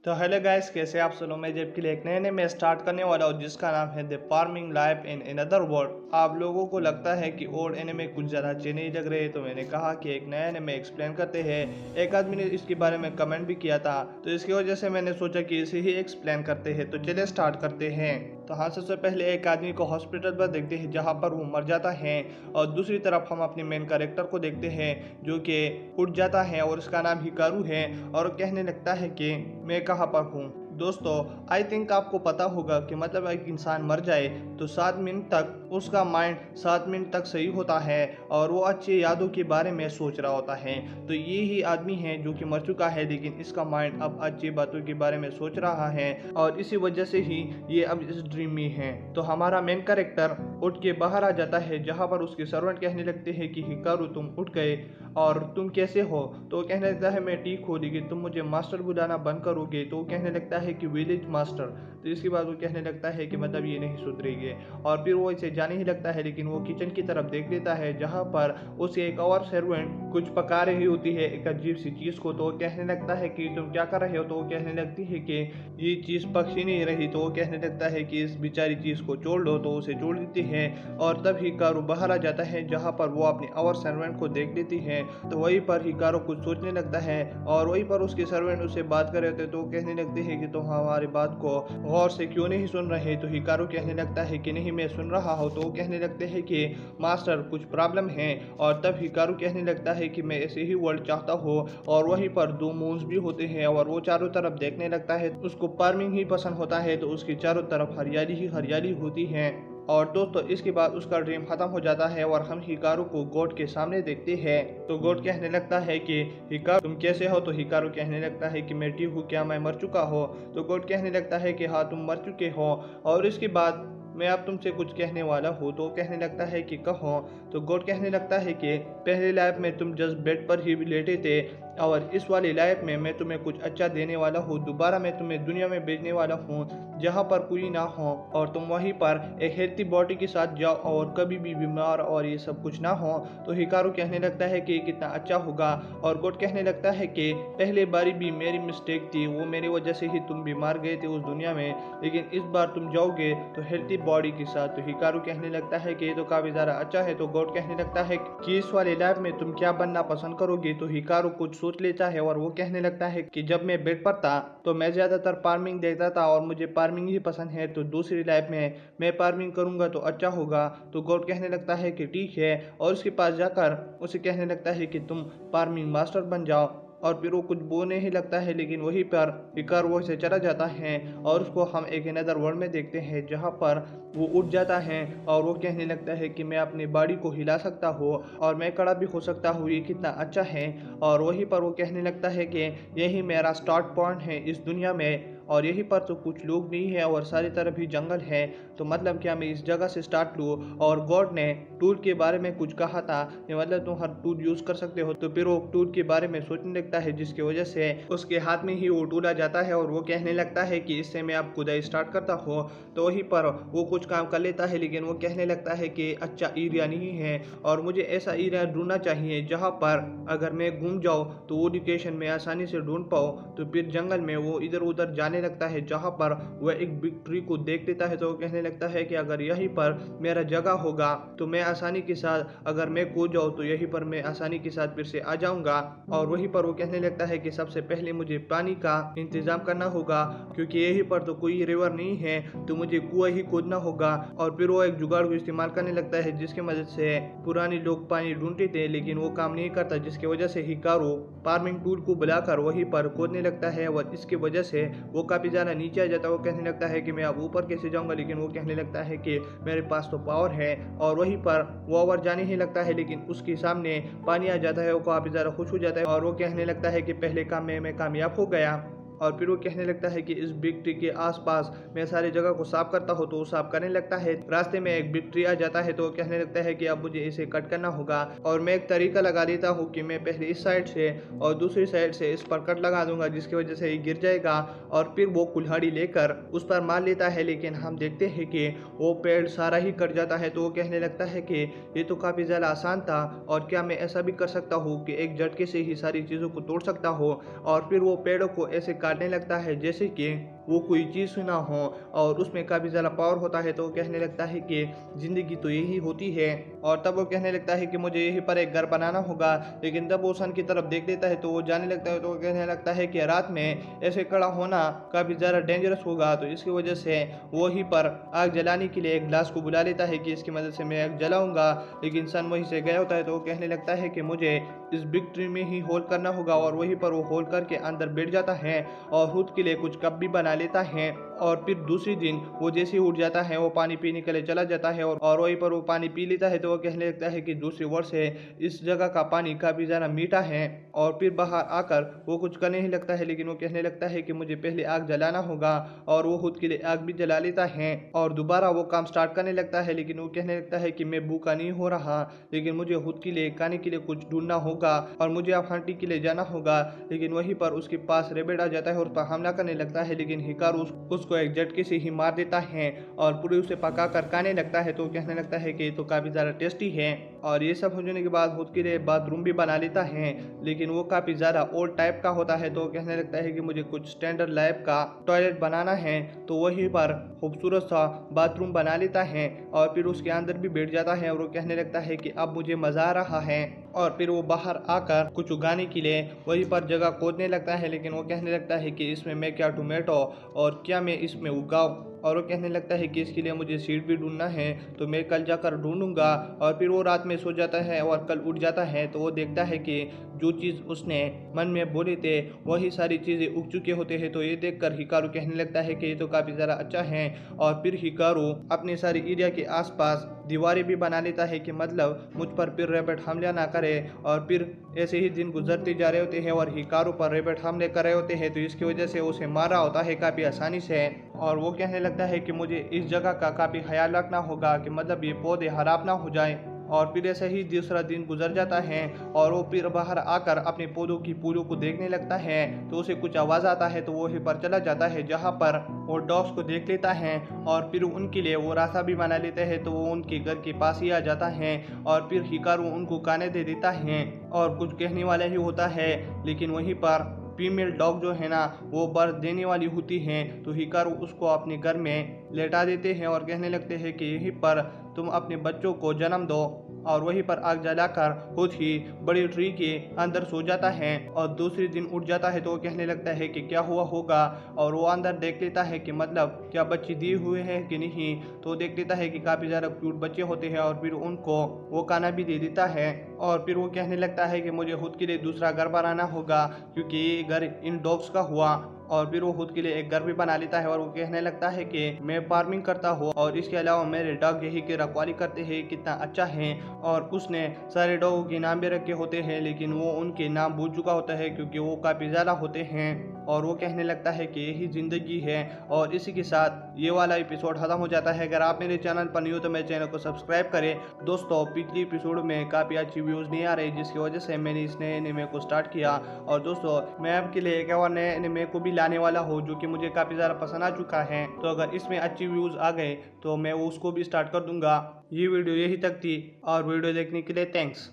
तो hello guys, कैसे आप सुनो। मैं जब के लिए एक नए नए में स्टार्ट करने वाला हूँ जिसका नाम है the farming life in another world. आप लोगों को लगता है कि ओल्ड एनिमे कुछ ज़्यादा अच्छे नहीं लग रहे, तो मैंने कहा कि एक नया एनिमे एक्सप्लेन करते हैं। एक आदमी ने इसके बारे में कमेंट भी किया था, तो इसकी वजह से मैंने सोचा कि इसे ही एक्सप्लेन करते हैं। तो चलिए स्टार्ट करते हैं। तो हाँ, सबसे पहले एक आदमी को हॉस्पिटल पर देखते हैं जहाँ पर वो मर जाता है, और दूसरी तरफ हम अपने मेन कैरेक्टर को देखते हैं जो कि उठ जाता है और उसका नाम हिकारू है, और कहने लगता है कि मैं कहाँ पर हूँ। दोस्तों, आई थिंक आपको पता होगा कि मतलब एक इंसान मर जाए तो 7 मिनट तक उसका माइंड 7 मिनट तक सही होता है और वो अच्छी यादों के बारे में सोच रहा होता है। तो ये ही आदमी है जो कि मर चुका है, लेकिन इसका माइंड अब अच्छी बातों के बारे में सोच रहा है, और इसी वजह से ही ये अब इस ड्रीम में है। तो हमारा मेन कैरेक्टर उठ के बाहर आ जाता है, जहाँ पर उसके सर्वेंट कहने लगते हैं कि हिकारू तुम उठ गए और तुम कैसे हो। तो वो कहने लगता है मैं ठीक हूँ, लेकिन तुम मुझे मास्टर बुलाना बंद करोगे। तो वो कहने लगता है कि विलेज मास्टर। तो इसके बाद वो कहने लगता है कि मतलब ये नहीं सुधरेगी, और फिर वो इसे जाने ही लगता है। लेकिन वो किचन की तरफ देख लेता है जहाँ पर उसे एक और सर्वेंट कुछ पका रही होती है एक अजीब सी चीज़ को। तो वो कहने लगता है कि तुम क्या कर रहे हो। तो वो कहने लगती है कि ये चीज़ पक ही नहीं रही। तो वो कहने लगता है कि इस बेचारी चीज़ को छोड़ दो। तो उसे छोड़ देती है, और तब हिकारू बाहर आ जाता है जहाँ पर वो अपनी और सर्वेंट को देख लेती है। तो वहीं पर हिकारू कुछ सोचने लगता है, और वहीं पर उसके सर्वेंट उससे बात कर रहे थे। तो वो कहने लगते हैं कि तुम हमारी बात को गौर से क्यों नहीं सुन रहे। तो हिकारू कहने लगता है कि नहीं, मैं सुन रहा हूँ। तो वो कहने लगते हैं कि मास्टर कुछ प्रॉब्लम है, और तब हिकारू कहने लगता है कि मैं ऐसे ही वर्ल्ड चाहता हूँ। और वहीं पर 2 मून्स भी होते हैं, और वो चारों तरफ देखने लगता है। उसको फार्मिंग ही पसंद होता है, तो उसकी चारों तरफ हरियाली ही हरियाली होती है। और दोस्तों, इसके बाद उसका ड्रीम खत्म हो जाता है और हम हिकारू को गॉड के सामने देखते हैं। तो गॉड कहने लगता है कि हिकारू तुम कैसे हो। तो हिकारू कहने लगता है कि मैं ठीक हूँ, क्या मैं मर चुका हो। तो गॉड कहने लगता है कि हाँ तुम मर चुके हो, और इसके बाद मैं अब तुमसे कुछ कहने वाला हूँ। तो कहने लगता है कि कहो। तो गॉड कहने लगता है कि पहले लाइफ में तुम जस्ट बेड पर ही लेटे थे, और इस वाली लाइफ में मैं तुम्हें कुछ अच्छा देने वाला हूँ। दोबारा मैं तुम्हें दुनिया में भेजने वाला हूँ जहाँ पर कोई ना हो, और तुम वहीं पर एक हेल्थी बॉडी के साथ जाओ और कभी भी बीमार और ये सब कुछ ना हो। तो हिकारू कहने लगता है कि कितना अच्छा होगा, और गॉड कहने लगता है कि पहले बारी भी मेरी मिस्टेक थी, वो मेरी वजह से ही तुम बीमार गए थे उस दुनिया में, लेकिन इस बार तुम जाओगे तो हेल्थी बॉडी के साथ। तो हिकारू कहने लगता है कि ये तो काफी ज़्यादा अच्छा है। तो गॉड कहने लगता है कि इस वाली लाइफ में तुम क्या बनना पसंद करोगे। तो हिकारू कुछ सोच लेता है, और वो कहने लगता है कि जब मैं बेड पर था तो मैं ज़्यादातर फार्मिंग देखता था, और मुझे फार्मिंग ही पसंद है। तो दूसरी लाइफ में मैं फार्मिंग करूंगा तो अच्छा होगा। तो गॉड कहने लगता है कि ठीक है, और उसके पास जाकर उसे कहने लगता है कि तुम फार्मिंग मास्टर बन जाओ। और फिर वो कुछ बोलने ही लगता है, लेकिन वहीं पर हिकारू वो से चला जाता है, और उसको हम एक अनदर वर्ल्ड में देखते हैं जहाँ पर वो उठ जाता है, और वो कहने लगता है कि मैं अपनी बॉडी को हिला सकता हूँ और मैं खड़ा भी हो सकता हूँ, ये कितना अच्छा है। और वहीं पर वो कहने लगता है कि यही मेरा स्टार्ट पॉइंट है इस दुनिया में, और यहीं पर तो कुछ लोग नहीं है और सारी तरफ ही जंगल है। तो मतलब क्या मैं इस जगह से स्टार्ट लूँ। और गॉड ने टूल के बारे में कुछ कहा था कि मतलब तुम हर टूल यूज़ कर सकते हो। तो फिर वो टूल के बारे में सोचने लगता है, जिसकी वजह से उसके हाथ में ही वो टूल आ जाता है, और वो कहने लगता है कि इससे मैं अब खुदाई स्टार्ट करता हूँ। तो वहीं पर वो कुछ काम कर लेता है, लेकिन वो कहने लगता है कि अच्छा एरिया नहीं है, और मुझे ऐसा एरिया ढूंढना चाहिए जहाँ पर अगर मैं घूम जाऊँ तो वो लोकेशन में आसानी से ढूंढ पाऊँ। तो फिर जंगल में वो इधर उधर जाने लगता है, जहाँ पर वह एक बिग ट्री को देख लेता है। तो वो कहने लगता है कि अगर यहीं पर मेरा जगह होगा तो मैं आसानी के साथ, अगर मैं कूद जाऊँ तो यहीं पर मैं आसानी के साथ फिर से आ जाऊँगा। और वहीं पर वो कहने लगता है कि सबसे पहले मुझे पानी का इंतज़ाम करना होगा, क्योंकि यहीं पर तो कोई रिवर नहीं है, तो मुझे कुआं ही खोदना होगा। और फिर वो एक जुगाड़ को इस्तेमाल करने लगता है, जिसकी मदद से पुराने लोग पानी ढूंढते थे, लेकिन वो काम नहीं करता, जिसकी वजह से हिकारू फार्मिंग टूल को बुलाकर वहीं पर खोदने लगता है, और इसकी वजह से वो काफ़ी ज़्यादा नीचे आ जाता है। वो कहने लगता है कि मैं अब ऊपर कैसे जाऊंगा, लेकिन वो कहने लगता है कि मेरे पास तो पावर है। और वहीं पर वो ओवर जाने ही लगता है, लेकिन उसके सामने पानी आ जाता है। वो काफ़ी ज़्यादा खुश हो जाता है, और वो कहने लगता है कि पहले काम में मैं कामयाब हो गया। और फिर वो कहने लगता है कि इस बिग ट्री के आसपास मैं सारी जगह को साफ करता हूँ। तो वो साफ करने लगता है, रास्ते में एक बिग ट्री आ जाता है। तो वो कहने लगता है कि अब मुझे इसे कट करना होगा, और मैं एक तरीका लगा देता हूँ कि मैं पहले इस साइड से और दूसरी साइड से इस पर कट लगा दूंगा, जिसकी वजह से ये गिर जाएगा। और फिर वो कुल्हाड़ी लेकर उस पर मार लेता है, लेकिन हम देखते हैं कि वो पेड़ सारा ही कट जाता है। तो वो कहने लगता है कि ये तो काफ़ी ज़्यादा आसान था, और क्या मैं ऐसा भी कर सकता हूँ कि एक झटके से ही सारी चीज़ों को तोड़ सकता हूँ। और फिर वो पेड़ों को ऐसे काट काटने लगता है जैसे कि वो कोई चीज़ सुना हो और उसमें काफ़ी ज़्यादा पावर होता है। तो वो कहने लगता है कि ज़िंदगी तो यही होती है। और तब वो कहने लगता है कि मुझे यहीं पर एक घर बनाना होगा। लेकिन तब वो सन की तरफ देख लेता है तो वो जाने लगता है। तो वो कहने लगता है कि रात में ऐसे खड़ा होना काफ़ी ज़्यादा डेंजरस होगा। तो इसकी वजह से वो वहीं पर आग जलाने के लिए एक ग्लास को बुला लेता है कि इसकी मदद से मैं आग जलाऊंगा। लेकिन सन वहीं से गया होता है। तो वो कहने लगता है कि मुझे इस बिग ट्री में ही होल करना होगा। और वहीं पर वो होल करके अंदर बैठ जाता है और खुद के लिए कुछ कप भी बना लेता है। और फिर दूसरी दिन वो जैसे ही उठ जाता है वो पानी पीने के लिए चला जाता है और वहीं पर वो पानी पी लेता है। तो वो कहने लगता है कि दूसरी ओर से इस जगह का पानी काफ़ी ज़्यादा मीठा है। और फिर बाहर आकर वो कुछ करने ही लगता है। लेकिन वो कहने लगता है कि मुझे पहले आग जलाना होगा। और वो खुद के लिए आग भी जला लेता है और दोबारा वो काम स्टार्ट करने लगता है। लेकिन वो कहने लगता है कि मैं भूखा नहीं हो रहा, लेकिन मुझे खुद के लिए खाने के लिए कुछ ढूंढना होगा और मुझे अब हंटी के लिए जाना होगा। लेकिन वहीं पर उसके पास रेबिड आ जाता है और उस पर हमला करने लगता है। लेकिन हिकारू उसको एक झटके से ही मार देता है और पूरे उसे पका कर खाने लगता है। तो कहने लगता है कि ये तो काफ़ी ज़्यादा टेस्टी है। और ये सब हो जाने के बाद खुद के लिए बाथरूम भी बना लेता है। लेकिन वो काफ़ी ज़्यादा ओल्ड टाइप का होता है। तो कहने लगता है कि मुझे कुछ स्टैंडर्ड लाइफ का टॉयलेट बनाना है। तो वहीं पर खूबसूरत सा बाथरूम बना लेता है और फिर उसके अंदर भी बैठ जाता है। और वो कहने लगता है कि अब मुझे मज़ा आ रहा है। और फिर वो बाहर आकर कुछ उगाने के लिए वहीं पर जगह खोदने लगता है। लेकिन वो कहने लगता है कि इसमें मैं क्या टोमेटो और क्या मैं इसमें उगाऊँ। और वो कहने लगता है कि इसके लिए मुझे सीड भी ढूंढना है, तो मैं कल जाकर ढूंढूंगा। और फिर वो रात में सो जाता है और कल उठ जाता है। तो वो देखता है कि जो चीज़ उसने मन में बोले थे वही सारी चीज़ें उग चुके होते हैं। तो ये देखकर हिकारू कहने लगता है कि ये तो काफ़ी ज़्यादा अच्छा है। और फिर हिकारू अपने सारे एरिया के आसपास दीवारें भी बना लेता है कि मतलब मुझ पर फिर रैबिट हमला ना करे। और फिर ऐसे ही दिन गुजरते जा रहे होते हैं और हिकारू पर रैबिट हमले कर रहे होते हैं। तो इसकी वजह से उसे मारा होता है काफ़ी आसानी से। और वो कहने लगता है कि मुझे इस जगह का काफ़ी ख्याल रखना होगा कि मतलब ये पौधे खराब ना हो जाए। और फिर ऐसे ही दूसरा दिन गुजर जाता है और वो फिर बाहर आकर अपने पौधों की फूलों को देखने लगता है। तो उसे कुछ आवाज़ आता है तो वो वहीं पर चला जाता है जहाँ पर वो डॉग्स को देख लेता है। और फिर उनके लिए वो रास्ता भी बना लेते हैं। तो वो उनके घर के पास ही आ जाता है और फिर हिकारू उनको खाने दे देता है और कुछ कहने वाला ही होता है। लेकिन वहीं पर फीमेल डॉग जो है ना वो बर्थ देने वाली होती हैं। तो हिकारू उसको अपने घर में लेटा देते हैं और कहने लगते हैं कि यहीं पर तुम अपने बच्चों को जन्म दो। और वहीं पर आग जलाकर खुद ही बड़ी ट्री के अंदर सो जाता है और दूसरे दिन उठ जाता है। तो वो कहने लगता है कि क्या हुआ होगा। और वो अंदर देख लेता है कि मतलब क्या बच्चे दिए हुए हैं कि नहीं। तो वो देख लेता है कि काफ़ी ज़्यादा क्यूट बच्चे होते हैं और फिर उनको वो खाना भी दे देता है। और फिर वो कहने लगता है कि मुझे खुद के लिए दूसरा घर बनाना होगा क्योंकि ये घर इन डॉग्स का हुआ। और फिर वो खुद के लिए एक घर भी बना लेता है और वो कहने लगता है कि मैं फार्मिंग करता हूँ और इसके अलावा मेरे डॉग यही की रखवाली करते हैं, कितना अच्छा है। और उसने सारे डॉगों के नाम भी रखे होते हैं लेकिन वो उनके नाम भूल चुका होता है क्योंकि वो काफ़ी ज़्यादा होते हैं। और वो कहने लगता है कि यही ज़िंदगी है। और इसी के साथ ये वाला एपिसोड ख़त्म हो जाता है। अगर आप मेरे चैनल पर न्यू हो तो मेरे चैनल को सब्सक्राइब करें। दोस्तों पिछली एपिसोड में काफ़ी अच्छी व्यूज़ नहीं आ रही जिसकी वजह से मैंने इस नए एनिमे को स्टार्ट किया। और दोस्तों मैं आपके लिए एक और नए एनिमे को भी लाने वाला हूँ जो कि मुझे काफ़ी ज़्यादा पसंद आ चुका है। तो अगर इसमें अच्छी व्यूज़ आ गए तो मैं उसको भी स्टार्ट कर दूंगा। ये वीडियो यही तक थी और वीडियो देखने के लिए थैंक्स।